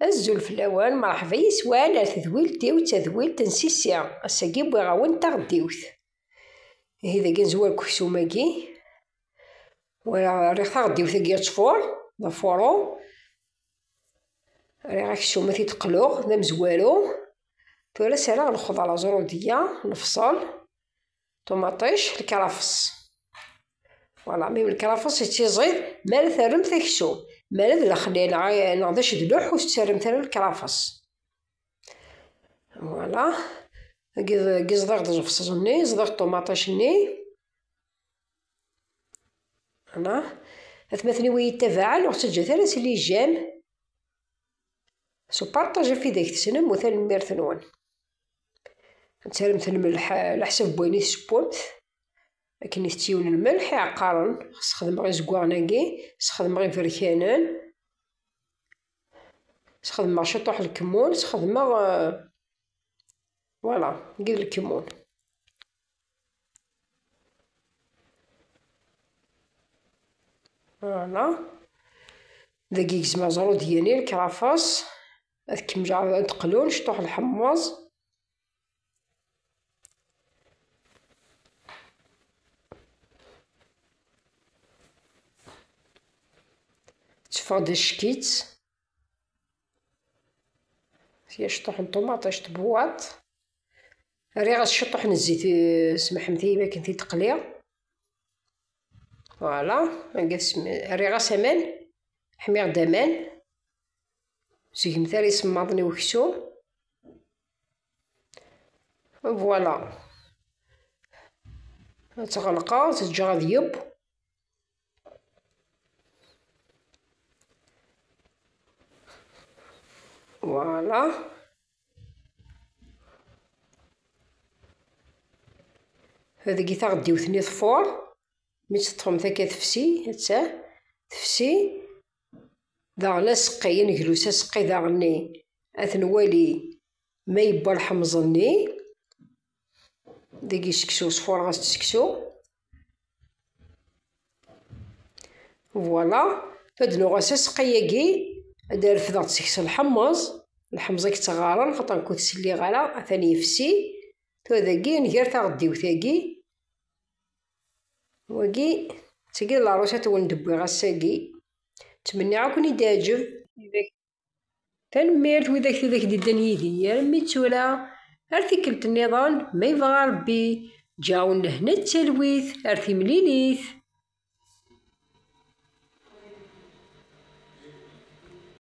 الزول فلاوان مرحبا يسوان ار تذويلتي وتذويلت نسيسي الساقي بغا وين تغديوث هذا كان زوال كسوماكي ولا ريخ غديوث كي تصفور ضفورو ريخ كسومة تيتقلوغ ذا مزوالو تولا سالا الخضرة زرودية الفصل طوماطيش الكرافس فوالا ميم الكرافس تيزيد مالا ثرم تكسوم مالا ذا خلينا نعضيش دلوح وتسرم ثاني الكرافس فوالا كي زدغ الفصل زدغ الطوماطيش انا اثمثني ويتفاعل وقت جا ثلاث لي جام سو بارطاجي في داك تسنم مثلا ميرثنون نتسالم الملح على حسب بويني سبوت لكن يستيون الملح عقارن خص خدم غير زكواناكي خص خدم غير فركانان خص خدم شطوح الكمون خص خدم فوالا قيد الكمون فوالا دقيق زعما زرو ديالي الكرافاس هاك كمجا تقلون شطوح الحماص تفاض الشكيت فيها شطوح الطوماطيش تبواط راه غتشطوح الزيت سمح مثيبا كنتي تقلي فوالا راه غا سمان حمير دامان زيك مثالي سماضني وكسوم فوالا تغلقا تتجا غاديب فوالا هذا كي غديو ثني ظفور ملي تطفم تا كتفسي هتا تفسي داغنا سقي نجلوسا سقي داغني اثنوالي ما يبا الحمصني داكي سكسو صفور غاس تسكسو فوالا فدنو غاسا سقياكي دار فدا تسكس الحمص كتغارن خاطر نكون تسلي غالا ثاني يفسي تو داكي نجر تا غديو ثاكي وكي تسقي لاروسا وندبي غاساكي نتمنى عاكم يداعجب تنميرت وذاك ديدان يدير ميتولا ارتكلت النظام ما يبغى ربي جاونا هنا التلويث ارتي مليليث.